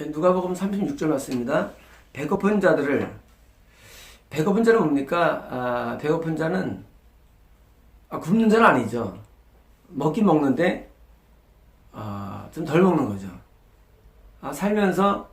누가복음 36절 말씀입니다. 배고픈 자들을, 배고픈 자는 뭡니까? 배고픈 자는 굶는 자는 아니죠. 먹긴 먹는데 좀 덜 먹는 거죠. 살면서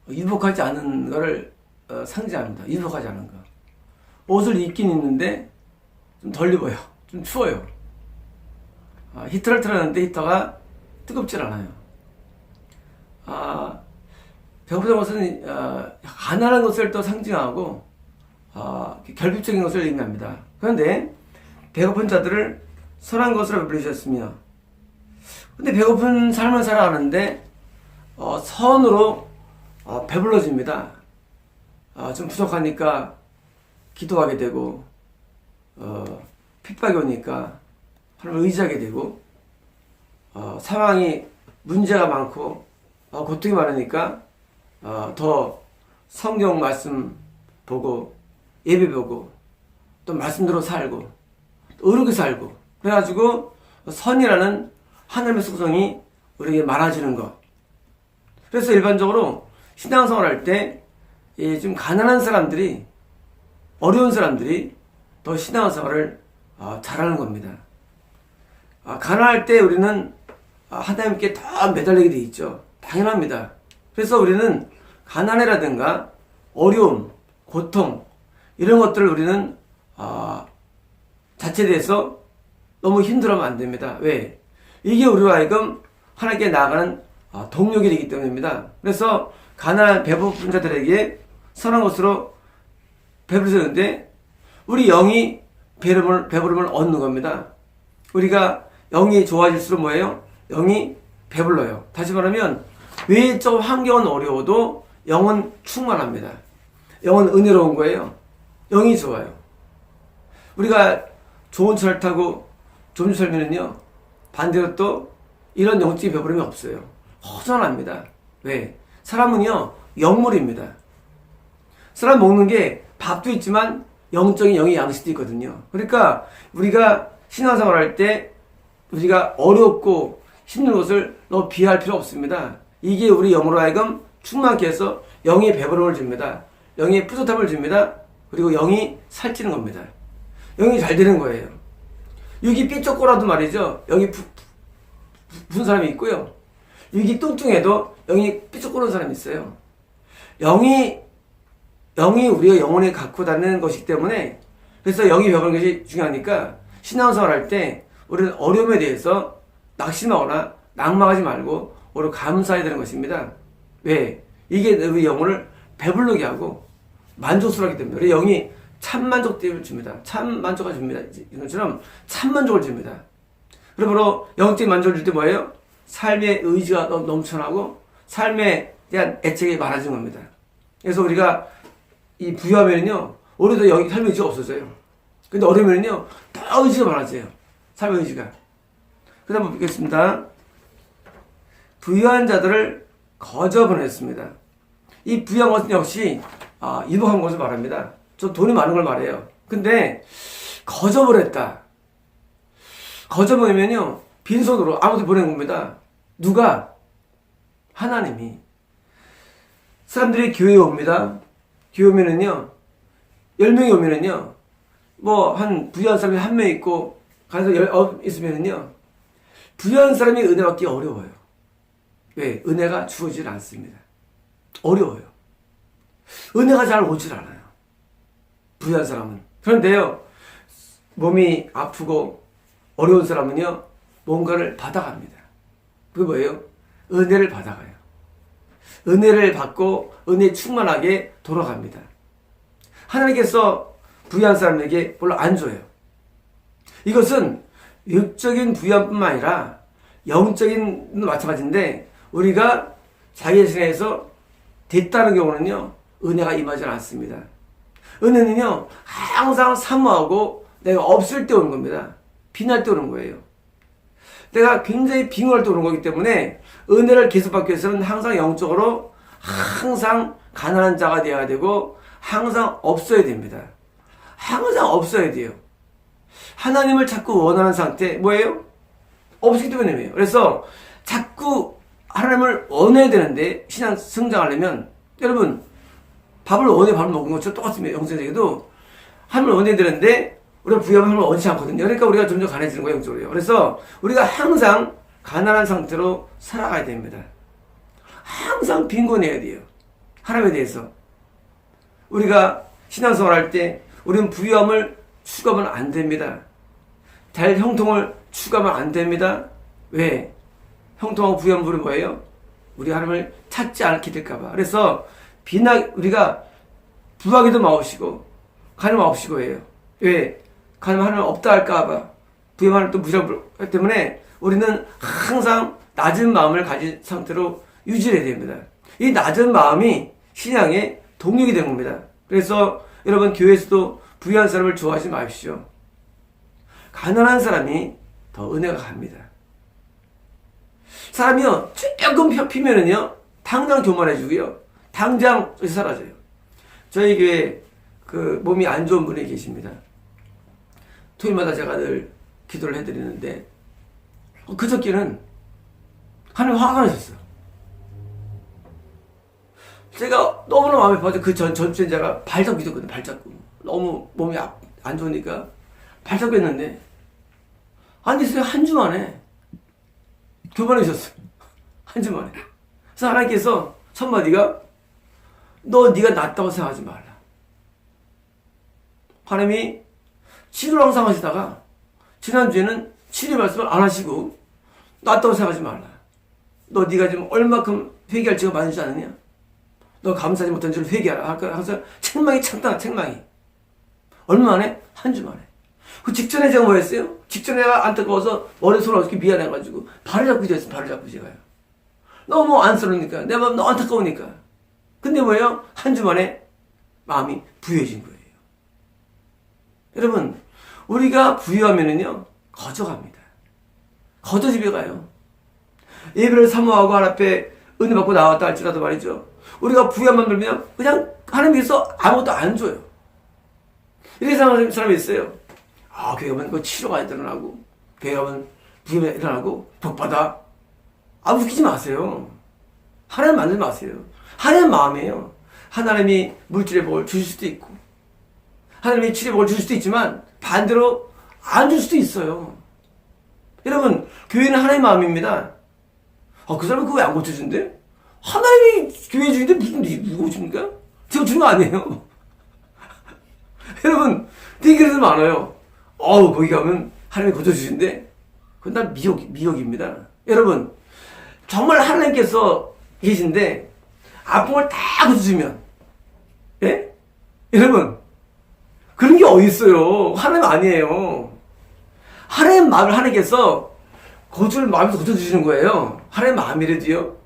유복하지 않은 것을 상징합니다. 유복하지 않은 거. 옷을 입긴 입는데 좀 덜 입어요. 좀 추워요. 히터를 틀었는데 히터가 뜨겁질 않아요. 배고프다는 것은 가난한 것을 또 상징하고 결핍적인 것을 의미합니다. 그런데 배고픈 자들을 선한 것으로 부르셨으며, 근데 배고픈 삶을 살아가는데 선으로 배불러집니다. 좀 부족하니까 기도하게 되고, 핍박이 오니까 하나님을 의지하게 되고, 상황이 문제가 많고 고통이 많으니까 더 성경 말씀 보고 예배 보고 또 말씀대로 살고 또 의롭게 살고, 그래가지고 선이라는 하나님의 속성이 우리에게 많아지는 것. 그래서 일반적으로 신앙생활 할 때 좀 가난한 사람들이, 어려운 사람들이 더 신앙생활을 잘하는 겁니다. 가난할 때 우리는 하나님께 더 매달리게 돼 있죠. 당연합니다. 그래서 우리는 가난이라든가 어려움, 고통 이런 것들을 우리는 자체에 대해서 너무 힘들어하면 안 됩니다. 왜? 이게 우리와 하여금 하나님께 나아가는 동력이 되기 때문입니다. 그래서 가난한 배고픈 자들에게 선한 것으로 배부르셨는데 우리 영이 배부름을 얻는 겁니다. 우리가 영이 좋아질수록 뭐예요? 영이 배불러요. 다시 말하면 외적 환경은 어려워도 영은 충만합니다. 영은 은혜로운 거예요. 영이 좋아요. 우리가 좋은 차를 타고 좋은 집 살면은요, 반대로 또 이런 영적인 배부름이 없어요. 허전합니다. 왜? 사람은요, 영물입니다. 사람 먹는 게 밥도 있지만 영적인 영의 양식도 있거든요. 그러니까 우리가 신앙생활 할 때 우리가 어렵고 힘든 것을 너무 비할 필요 없습니다. 이게 우리 영으로 하여금 충만케 해서 영의 배부름을 줍니다. 영의 뿌듯함을 줍니다. 그리고 영이 살찌는 겁니다. 영이 잘 되는 거예요. 육이 삐쩍거려도 말이죠, 영이 부은 사람이 있고요, 육이 뚱뚱해도 영이 삐쩍거리는 사람이 있어요. 영이 우리가 영혼에 갖고 다니는 것이기 때문에, 그래서 영이 배부른 것이 중요하니까 신앙생활 할 때 우리는 어려움에 대해서 낙심하거나 낙망하지 말고 오히려 감사해야 되는 것입니다. 왜? 이게 우리 영혼을 배부르게 하고 만족스럽게 됩니다. 우리 영이 참만족을 줍니다. 참만족을 줍니다. 이것처럼 참만족을 줍니다. 그러므로 영적인 만족을 줄 때 뭐예요? 삶의 의지가 넘쳐나고 삶에 대한 애착이 많아진 겁니다. 그래서 우리가 이 부유하면요, 오히려 더 삶의 의지가 없어져요. 근데 어려우면요, 더 의지가 많아져요. 삶의 의지가. 그 다음 보겠습니다. 부유한 자들을 거저 보냈습니다. 이 부유한 것은 역시 유복한 것을 말합니다. 저 돈이 많은 걸 말해요. 근데 거저 보냈다. 거저 보내면요, 빈손으로 아무도 보낸 겁니다. 누가? 하나님이. 사람들이 교회에 옵니다. 교회 오면은요, 10명이 오면은요, 한 부유한 사람이 1명 있고 가서 있으면은요, 부유한 사람이 은혜 받기 어려워요. 왜? 은혜가 주어지질 않습니다. 어려워요. 은혜가 잘 오질 않아요. 부유한 사람은. 그런데요, 몸이 아프고 어려운 사람은요, 뭔가를 받아갑니다. 그게 뭐예요? 은혜를 받아가요. 은혜를 받고 은혜 충만하게 돌아갑니다. 하나님께서 부유한 사람에게 별로 안 줘요. 이것은 육적인 부유함뿐만 아니라 영적인 마찬가지인데, 우리가 자기 자신에서 됐다는 경우는요, 은혜가 임하지 않습니다. 은혜는요, 항상 사모하고 내가 없을 때 오는 겁니다. 빈할 때 오는 거예요. 내가 굉장히 빈곤할 때 오는 거기 때문에 은혜를 계속 받기 위해서는 항상 영적으로 항상 가난한 자가 되어야 되고 항상 없어야 됩니다. 항상 없어야 돼요. 하나님을 자꾸 원하는 상태, 뭐예요? 없기 때문이에요. 그래서 자꾸 하나님을 원해야 되는데, 신앙 성장하려면, 여러분, 밥을 먹는 것처럼 똑같습니다. 영성에게도. 하나님을 원해야 되는데, 우리가 부유하면 하나님을 원치 않거든요. 그러니까 우리가 점점 가난해지는 거예요, 영적으로요. 그래서 우리가 항상 가난한 상태로 살아가야 됩니다. 항상 빈곤해야 돼요. 하나님에 대해서. 우리가 신앙생활 할 때, 우리는 부유함을 추구하면 안 됩니다. 될 형통을 추구하면 안 됩니다. 왜? 형통하고 부유함은 뭐예요? 우리 하나님을 찾지 않게 될까봐. 그래서 우리가 부하기도 마옵시고 가늠 마옵시고 해요. 왜? 가늠 하나님 없다 할까봐. 부유함 하나님 또 무시하기 때문에 우리는 항상 낮은 마음을 가진 상태로 유지해야 됩니다. 이 낮은 마음이 신앙의 동력이 되는 겁니다. 그래서 여러분 교회에서도 부유한 사람을 좋아하지 마십시오. 가난한 사람이 더 은혜가 갑니다. 사람이요 조금 피면은요 당장 교만해지고요 당장 사라져요. 저희 교회 그 몸이 안 좋은 분이 계십니다. 토요일마다 제가 늘 기도를 해드리는데 그저께는 하나님 화가 나셨어요. 제가 너무나 마음이 아파서 그 전주에 제가 발잡고 있었거든요. 발잡고 너무 몸이 안 좋으니까 발잡고 했는데 안 됐어요. 한 주 만에 교만해졌어요. 한 주 만에. 그래서 하나님께서 첫마디가 네가 낫다고 생각하지 말라. 하나님이 치료를 항상 하시다가 지난주에는 치료 말씀을 안 하시고 낫다고 생각하지 말라. 네가 지금 얼마큼 회개할 지가 많지 않느냐? 너 감사하지 못한 줄을 회개하라. 항상 책망이 참다. 책망이. 얼마 만에? 한 주 만에. 그 직전에 제가 뭐 했어요? 직전에 내가 안타까워서 머리 손을 어떻게 미안해가지고 발을 잡고 있었어요. 발을 잡고 제가요. 너무 안쓰러우니까. 내 마음 너무 안타까우니까. 근데 뭐예요? 한 주 만에 마음이 부유해진 거예요. 여러분, 우리가 부유하면은요, 거저갑니다. 거저 집에 가요. 예배를 사모하고 하나님 앞에 은혜 받고 나왔다 할지라도 말이죠. 우리가 부유함만 들면 그냥 하나님께서 아무것도 안 줘요. 이렇게 생각하는 사람이 있어요. 교회 가면 그 치료가 일어나고, 교회 가면 부유함이 일어나고, 복받아. 웃기지 마세요. 하나님 만들지 마세요. 하나님 마음이에요. 하나님이 물질의 복을 주실 수도 있고, 하나님이 치료의 복을 주실 수도 있지만, 반대로 안 줄 수도 있어요. 여러분, 교회는 하나님의 마음입니다. 그 사람은 그거 왜 안 고쳐준대? 하나님이 교회 주인데 누가 고칩니까? 제가 주는 거 아니에요. 여러분, 되게 그래서 많아요. 거기 가면 하나님이 고쳐주신대? 그건 다 미혹입니다. 여러분, 정말 하나님께서 계신데, 아픔을 다 고쳐주면, 예? 여러분, 그런 게 어딨어요. 하나님 아니에요. 하나님 마음을 하나님께서 고쳐줄 마음에서 고쳐주시는 거예요. 하나님 마음이래도요.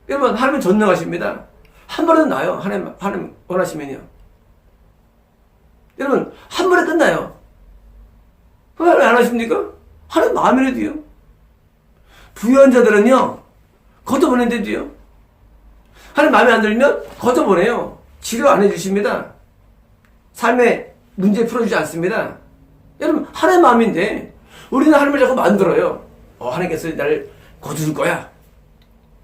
여러분, 하나님은 전능하십니다. 한 번은 나요. 하나님 원하시면요. 여러분, 한 번에 끝나요. 왜 안 하십니까? 하나님 마음이라도요. 부유한 자들은요, 걷어보낸대도요. 하나님 마음에 안 들면 걷어보내요. 치료 안 해주십니다. 삶의 문제 풀어주지 않습니다. 여러분, 하나님 마음인데, 우리는 하나님을 자꾸 만들어요. 하나님께서 나를 거두줄 거야.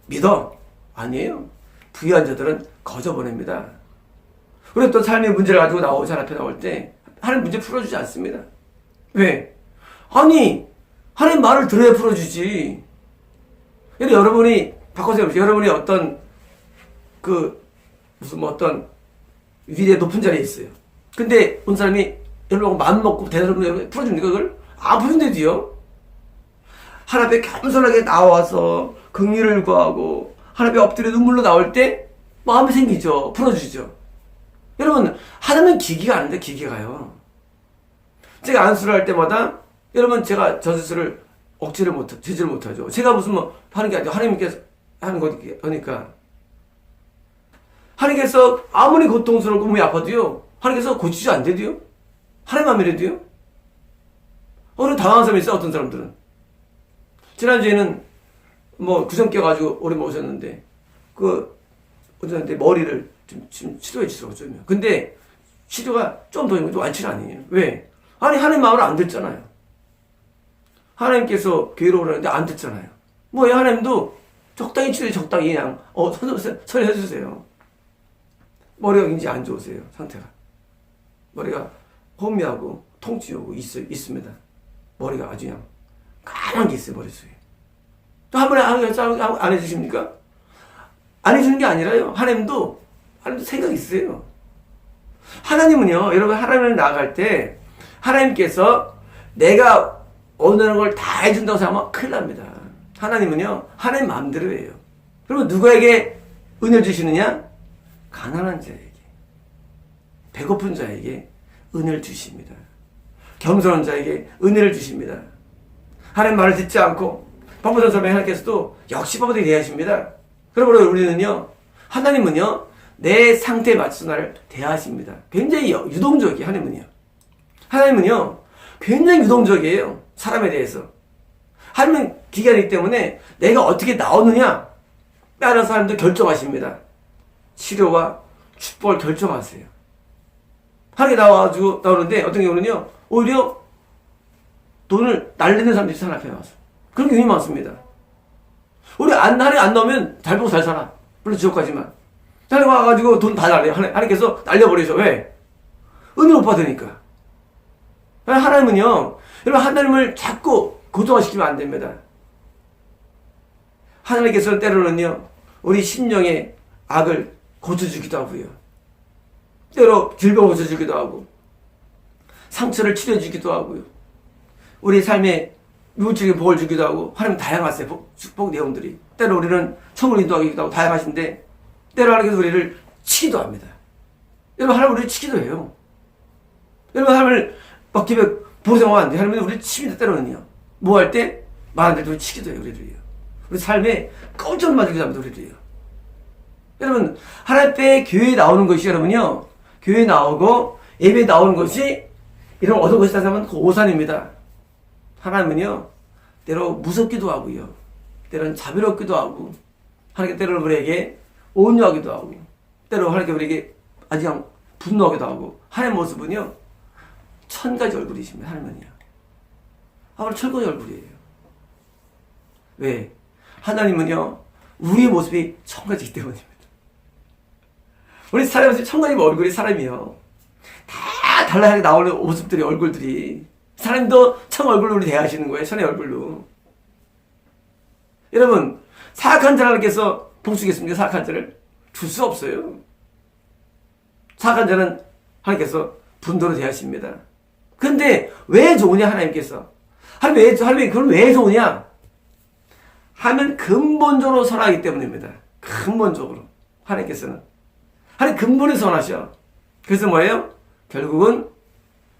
믿어. 아니에요. 부유한 자들은 거저보냅니다. 우리 또 삶의 문제를 가지고 자 앞에 나올 때 하나님 문제 풀어주지 않습니다. 왜? 아니, 하나님 말을 들어야 풀어주지. 여러분이 바꿔서 해보세요. 여러분이 어떤 어떤 위대 높은 자리에 있어요. 근데 온 사람이 여러분 마음 먹고 대답을 풀어줍니까? 그걸? 안 풀어준대도요. 하나님 앞에 겸손하게 나와서 긍휼을 구하고 하나님 앞에 엎드려 눈물로 나올 때 마음이 생기죠. 풀어주시죠. 여러분, 하나님은 기기가 아닌데 기계가요. 제가 안수를 할 때마다 여러분 제가 저 스스로를 제지를 못하죠. 제가 무슨 하는 게 아니라 하나님께서 하는 거니까. 하나님께서 아무리 고통스럽고 몸이 아파도요. 하나님께서 고치지 않대도요. 하나님 마음이래도요. 오늘 당황한 사람이 있어요. 어떤 사람들은. 지난주에는 구정 껴가지고 오래 모셨는데 어쩌는데 머리를 지금 치료해 주더라고요. 좀. 근데 치료가 좀 더 완치는 아니에요. 왜? 하나님 마음을 안 듣잖아요. 하나님께서 교회로 오라는데 안 듣잖아요. 하나님도 적당히 치료해, 적당히 그냥, 처리해주세요. 머리가 굉장히 안 좋으세요, 상태가. 머리가 혼미하고 통증이 오고 있습니다. 머리가 아주 그냥 까만 게 있어요, 머릿속에. 또 한 번에 안 해주십니까? 안 해주는 게 아니라요. 하나님도 생각이 있어요. 하나님은요, 여러분, 하나님을 나아갈 때, 하나님께서 내가 원하는 걸 다 해준다고 생각하면 큰일 납니다. 하나님은요, 하나님 마음대로 해요. 그리고 누구에게 은혜를 주시느냐? 가난한 자에게, 배고픈 자에게 은혜를 주십니다. 겸손한 자에게 은혜를 주십니다. 하나님 말을 듣지 않고 바보던 사람에게 하나님께서도 역시 바보되게 대하십니다. 그러므로 우리는요, 하나님은요, 내 상태에 맞춰서 나를 대하십니다. 굉장히 유동적이에요, 하나님은요. 하나님은요, 굉장히 유동적이에요, 사람에 대해서. 하나님은 기간이기 때문에 내가 어떻게 나오느냐, 다른 사람도 결정하십니다. 치료와 축복을 결정하세요. 하나님이 나오는데 어떤 경우는요, 오히려 돈을 날리는 사람들이 산 앞에 와서. 그런 경우가 많습니다. 우리 하나님 안 나오면 잘 보고 잘 살아. 물론 지옥 가지만. 하나님 와가지고 돈 다 날려요. 하나님께서 날려버리죠. 왜? 은혜를 못 받으니까. 하나님은요, 여러분, 하나님을 자꾸 고정화시키면 안 됩니다. 하나님께서는 때로는요, 우리 심령의 악을 고쳐주기도 하고요. 때로 질병을 고쳐주기도 하고, 상처를 치료해주기도 하고요. 우리 삶에 물질적인 복을 주기도 하고, 하나님 다양하세요. 축복 내용들이. 때로 우리는 천국을 인도하기도 하고 다양하신데, 때로 하나님께서 우리를 치기도 합니다. 여러분, 하나님 우리를 치기도 해요. 여러분, 하나님을 막 집에 보생하면 안 돼요. 하나님은 우리를 칩니다. 때로는요. 뭐 할 때? 말하는데 우리 치기도 해요. 우리를요. 우리 삶에 깜짝 맞기도 합니다. 우리를요. 여러분, 하나님 앞에 교회에 나오는 것이, 여러분요, 교회에 나오고 예배에 나오는 것이 이런 얻은 것이다 하면 그 오산입니다. 하나님은요, 때로 무섭기도 하고요, 때로는 자비롭기도 하고, 하나님께 때로는 우리에게 온유하기도 하고, 때로 하나님께 우리에게 아주 그냥 분노하기도 하고, 하나님의 모습은요, 1000가지 얼굴이십니다. 하나님은요. 하나님 1000가지 얼굴이에요. 왜? 하나님은요, 우리의 모습이 1000가지이기 때문입니다. 우리 사람에서 1000가지 얼굴이 사람이요, 다 달라하게 나오는 모습들이, 얼굴들이. 사람도 1000 얼굴로 우리 대하시는 거예요. 1000의 얼굴로. 여러분, 사악한 자를 하나님께서 복 주겠습니까? 사악한 자를 줄 수 없어요. 사악한 자는 하나님께서 분도로 대하십니다. 근데 왜 좋으냐, 하나님께서? 하나님이 그걸 왜 좋으냐? 하면 근본적으로 선하기 때문입니다. 근본적으로. 하나님께서는. 하나님 근본에 선하셔. 그래서 뭐예요? 결국은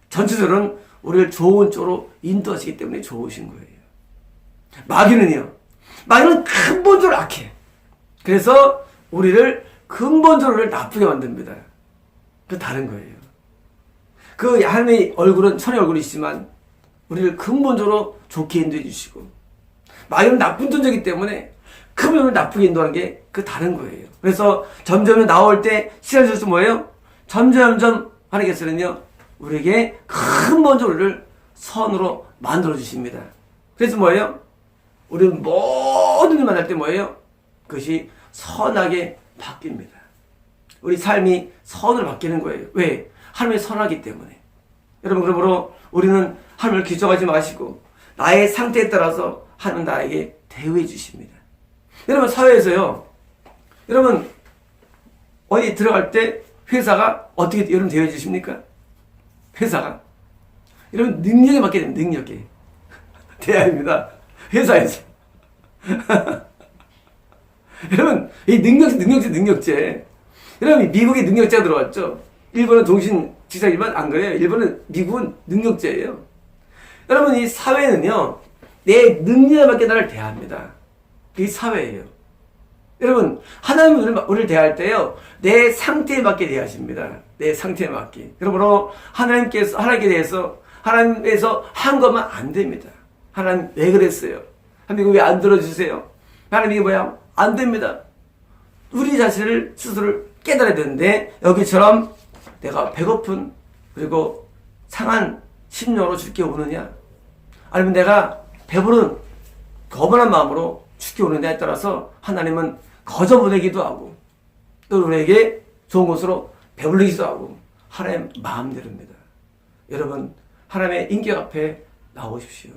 전체적으로는 우리를 좋은 쪽으로 인도하시기 때문에 좋으신 거예요. 마귀는요, 마귀는 근본적으로 악해. 그래서 우리를 근본적으로 나쁘게 만듭니다. 그 다른 거예요. 그 하나님의 얼굴은 천의 얼굴이지만 우리를 근본적으로 좋게 인도해 주시고, 마귀는 나쁜 존재이기 때문에 근본적으로 나쁘게 인도하는 게 그 다른 거예요. 그래서 점점 나올 때 시간이 들어서 뭐예요? 점점 하나님께서는요, 우리에게 근본적으로 우리를 선으로 만들어 주십니다. 그래서 뭐예요? 우리는 모든 일 만날 때 뭐예요? 그것이 선하게 바뀝니다. 우리 삶이 선으로 바뀌는 거예요. 왜? 하나님이 선하기 때문에. 여러분, 그러므로 우리는 하나님을 기적하지 마시고 나의 상태에 따라서 하나님 나에게 대우해 주십니다. 여러분, 사회에서요, 여러분 어디 들어갈 때 회사가 어떻게 여러분 대우해 주십니까? 회사가 여러분 능력에 맞게 됩니다. 능력에 대야입니다. 회사에서. 여러분, 이 능력제. 여러분, 미국에 능력자가 들어왔죠. 일본은 동신지사지만 안 그래요. 미국은 능력제예요. 여러분, 이 사회는요, 내 능력에 맞게 나를 대합니다. 이 사회예요. 여러분, 하나님은 우리를 대할 때요, 내 상태에 맞게 대하십니다. 내 상태에 맞게. 그러므로 하나님께 대해서, 하나님께서 한 것만 안 됩니다. 하나님 왜 그랬어요? 하나님 왜 안 들어주세요? 하나님 이게 뭐야? 안 됩니다. 우리 자신을 스스로를 깨달아야 되는데, 여기처럼 내가 배고픈, 그리고 상한 심령으로 주께 오느냐? 아니면 내가 배부른 거만한 마음으로 죽게 오는 데에 따라서 하나님은 거저 보내기도 하고 또 우리에게 좋은 곳으로 배불리기도 하고 하나님 마음대로입니다. 여러분 하나님의 인격 앞에 나오십시오.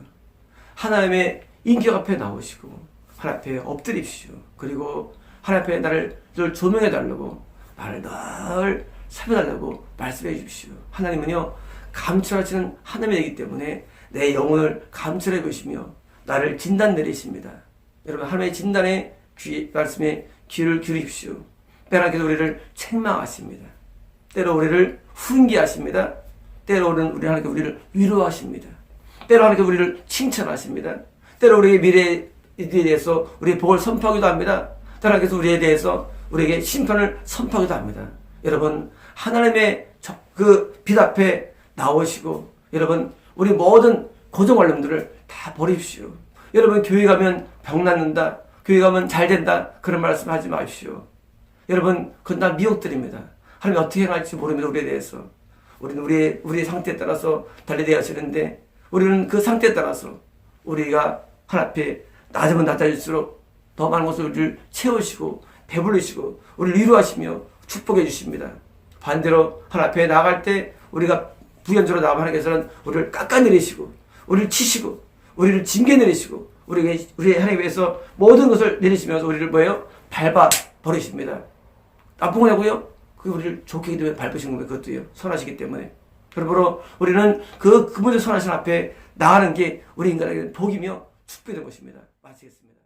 하나님의 인격 앞에 나오시고 하나님 앞에 엎드립시오. 그리고 하나님 앞에 나를 늘 조명해 달라고 나를 늘 살펴달라고 말씀해 주십시오. 하나님은요 감찰하시는 하나님이기 때문에 내 영혼을 감찰해 보시며 나를 진단 내리십니다. 여러분 하나님의 진단에 말씀에 귀를 기울이십시오. 때로는 우리를 책망하십니다. 때로 우리를 훈계하십니다. 때로는 우리를 위로하십니다. 때로 하나님께 우리를 칭찬하십니다. 때로 우리의 미래에 대해서 우리의 복을 선포하기도 합니다. 때로 하나님께서 우리에 대해서 우리에게 심판을 선포하기도 합니다. 여러분 하나님의 그 빛 앞에 나오시고 여러분 우리 모든 고정관념들을 다 버리십시오. 여러분 교회 가면 병 낫는다. 교회 가면 잘 된다. 그런 말씀 하지 마십시오. 여러분 그건 다 미혹들입니다. 하나님 어떻게 행할지 모릅니다. 우리에 대해서. 우리는 우리의 상태에 따라서 달리되어 하시는데 우리는 그 상태에 따라서 우리가 하나님 앞에 낮으면 낮아질수록 더 많은 것을 우리를 채우시고 배불리시고 우리를 위로하시며 축복해 주십니다. 반대로 하나님 앞에 나아갈 때 우리가 부연적으로 나아가면 하나님께서는 우리를 깎아내리시고 우리를 치시고 우리를 징계내리시고 우리의 하나님 위해서 모든 것을 내리시면서 우리를 뭐예요? 밟아 버리십니다. 나쁜 거냐고요? 그게 우리를 좋게 하기 때문에 밟으신 겁니다. 그것도요. 선하시기 때문에. 그러므로 우리는 그분의 선하신 앞에 나가는 게 우리 인간에게 복이며 축복이 된 것입니다. 마치겠습니다.